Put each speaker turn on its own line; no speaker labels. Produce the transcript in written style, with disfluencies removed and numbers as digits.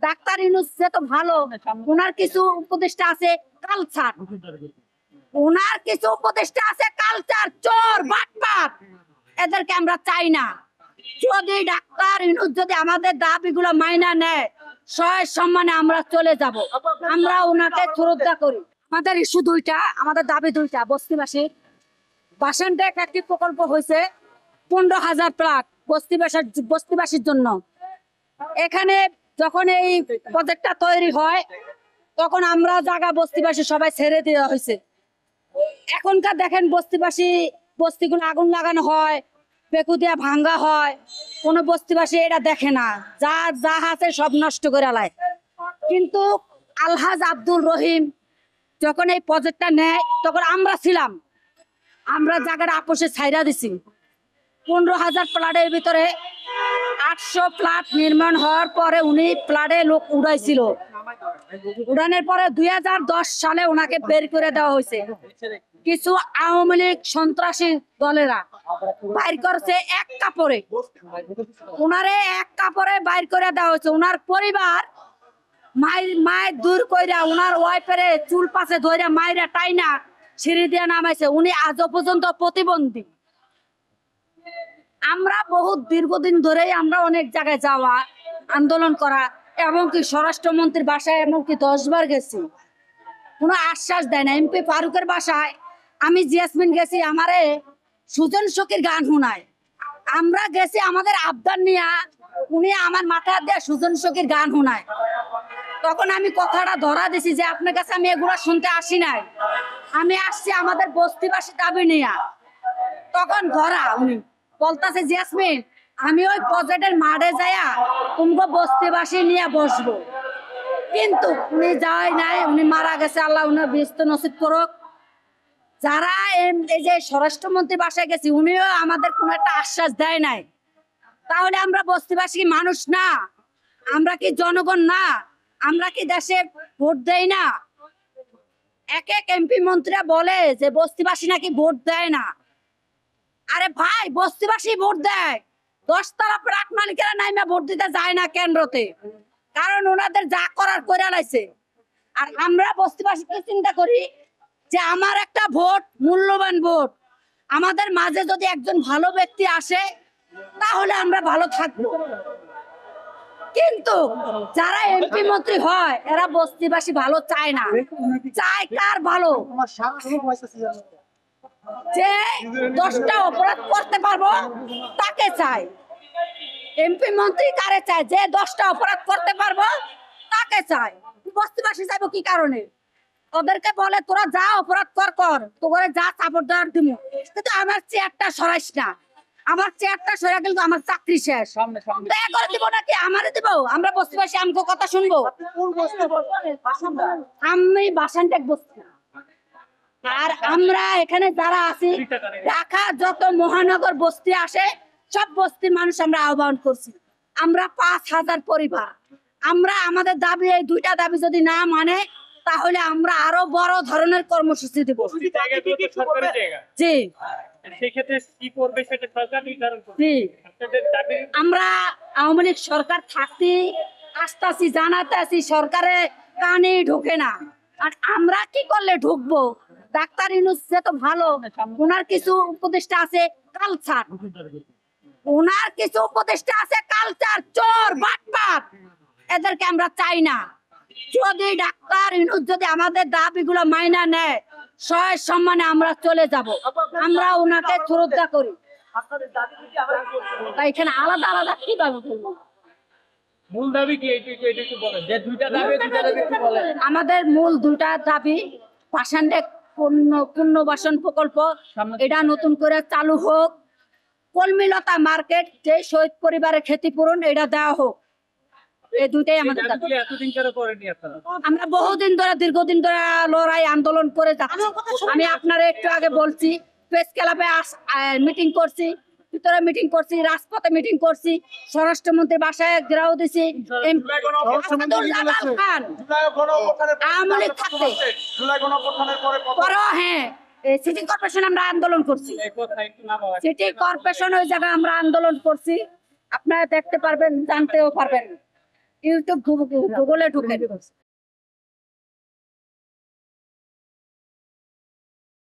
Doctor Yunus যে তো ভালো, ওনার কিছু উপদেষ্টা আছে কালচার, ওনার কিছু উপদেষ্টা আছে কালচার, চোর বাটপাত, এদেরকে আমরা চাই না। যদি ডাক্তার ইউনূস যদি আমাদের দাবিগুলো মাইনা নেয়, সহায় সম্মানে আমরা চলে যাব, আমরা ওনাকে শ্রদ্ধা করি। আমাদের ইস্যু দুইটা, আমাদের দাবি দুইটা। বস্তিবাসীর বাসানটেক একটি প্রকল্প হয়েছে 15,000 প্লাট বস্তিবাসীর জন্য। এখানে যখন এই প্রজেক্টটা তৈরি হয় তখন আমরা জায়গা বস্তিবাসী সবাই ছেড়ে দেওয়া হয়েছে। এখনকার দেখেন বস্তিগুলো আগুন লাগানো হয়, পেকু দিয়া ভাঙ্গা হয়, কোনো বস্তিবাসী এটা দেখে না, যা আছে সব নষ্ট করে লায়। কিন্তু আলহাজ আব্দুল রহিম যখন এই প্রজেক্টটা নেয় তখন আমরা ছিলাম, আমরা জায়গাটা আপোষে ছাইরা দিছি। 15,000 প্লাটের ভিতরে 800 প্লাট নির্মাণ হওয়ার পরে উনি প্লাটে লোক উড়াইছিল। উড়ানোর পরে 2010 সালে ওনাকে বের করে দেওয়া হয়েছে। কিছু আওয়ামী লীগ সন্ত্রাসী দলেরা বাইর করছে এক কাপড়ে, উনারে এক কাপড়ে বাইর করে দেওয়া হয়েছে। উনার পরিবার মায়ের দূর কইরা উনার ওয়াইফের চুল পাশে ধরে মায়েরা টাইনা সিঁড়ি দিয়ে নামাইছে। উনি আজও পর্যন্ত প্রতিবন্ধী। আমরা বহুত দীর্ঘদিন ধরেই আমরা অনেক জায়গায় যাওয়া, আন্দোলন করা, এমনকি স্বরাষ্ট্রমন্ত্রীর বাসায় এমনকি 10 বার গেছি, কোনো আশ্বাস দেয় না। এমপি ফারুকের বাসায় আমি জিয়াসমিন গেছি, আমারে সুজন শোকের গান শোনায়। আমরা গেছি আমাদের আবদার নিয়া, উনি আমার মাথা দিয়ে সুজন শোকের গান শোনায়। তখন আমি কথাটা ধরা দিছি যে আপনার কাছে আমি এগুলো শুনতে আসি নাই, আমি আসছি আমাদের বস্তিবাসী দাবি নিয়া। তখন ধরা উনি বলতেছে জিয়াসমিন আমি ওই প্রজেক্টের মাঠে যাইয়া তুমগো বস্তিবাসী নিয়ে বসবো, কিন্তু উনি যায় নাই, উনি মারা গেছে। আল্লাহ উনার ব্যস্ত নসিব করুক। যারা এই যে স্বরাষ্ট্রমন্ত্রী বাসায় গেছি উনিও আমাদের কোনো একটা আশ্বাস দেয় নাই। তাহলে আমরা বস্তিবাসী মানুষ না? আমরা কি জনগণ না? আমরা কি দেশে ভোট দেই না? এক এমপি মন্ত্রীরা বলে যে বস্তিবাসী নাকি ভোট দেয় না। আরে ভাই, বস্তিবাসী ভোট দেয়। 10 তলা ফ্ল্যাট মালিকেরা নাইমা ভোট দিতে যায় না কেন্দ্রতে, কারণ ওনাদের যা করার করে লাইছে। আর আমরা বস্তিবাসী কি চিন্তা করি যে আমার একটা ভোট মূল্যবান ভোট, আমাদের মাঝে যদি একজন ভালো ব্যক্তি আসে তাহলে আমরা ভালো থাকবো। কিন্তু যারা এমপি মন্ত্রী হয় এরা বস্তিবাসী ভালো চায় না। চায় কার ভালো? যে 10টা অপরাধ করতে পারবো তাকে চায়। এমপি মন্ত্রী কারে চায়? যে 10টা অপরাধ করতে পারবো তাকে চায়। বস্তিবাসী চাইবো কি কারণে? ওদেরকে বলে তোরা যা অপরাধ কর, তোরে যা সাপোর্ট দেওয়ার দিব, কিন্তু আমার চেয়ারটা সরাইস না। আমার চেয়ারটা সরা গেলে আমার চাকরি শেষ। দয়া করে দিব নাকি? আমারে দিব? আমরা বস্তিবাসী আমগো কথা শুনবো? আমি বাসানটেক বস্তি। আর আমরা এখানে যারা আছি, ঢাকা যত মহানগর বস্তি আসে সব বস্তির মানুষ আমরা আহ্বান করছি। আমরা 5,000 পরিবার। আমরা আমাদের দাবি, এই দুইটা দাবি যদি না মানে তাহলে আমরা আরো বড় ধরনের কর্মসূচি দেব। জি, আমরা আওয়ামী লীগ সরকার থাকতে আসতেছি, জানাতে সরকারে কানে ঢোকে না। আর আমরা কি করলে ঢুকবো? ডাক্তার ইউনূস যে তো ভালো, ওনার কিছু উপদেষ্টা আছে কালচার, ওনার কিছু উপদেষ্টা আছে কালচার, চোর বাটপাত, এদেরকে আমরা চাই না। যদি ডাক্তার ইউনূস যদি আমাদের দাবিগুলো মাইনা নেয়, সহায় সম্মানে আমরা চলে যাব, আমরা ওনাকে শ্রদ্ধা করি। তাই এখানে আলাদা আলাদা কিভাবে বলবো?
মূল দাবি কি? একটু বলেন যে দুইটা দাবি বলেন।
আমাদের মূল দুইটা দাবি, বাসানটেক পুনর্বাসন প্রকল্প এটা নতুন করে চালু হোক। কলমিলতা মার্কেট যে শহীদ পরিবারের ক্ষতিপূরণ এটা দেওয়া হোক। এই দুইটাই আমাদের দাবি।
এতদিন ধরে করেনি আপনারা?
আমরা বহুদিন ধরে, দীর্ঘদিন ধরে লড়াই আন্দোলন করে যাচ্ছি। আমি আপনারা একটু আগে বলছি, প্রেস ক্লাবে মিটিং করছি, ভিতরে মিটিং করছি, রাজপথে মিটিং করছি, স্বরাষ্ট্রমন্ত্রী বাসায় ঘেরাও দিছি। হ্যাঁ, সিটি কর্পোরেশন আমরা আন্দোলন করছি, সিটি কর্পোরেশন ওই জায়গায় আমরা আন্দোলন করছি। আপনারা দেখতে পারবেন, জানতেও পারবেন। ইউটিউব গুগলে ঢুকেন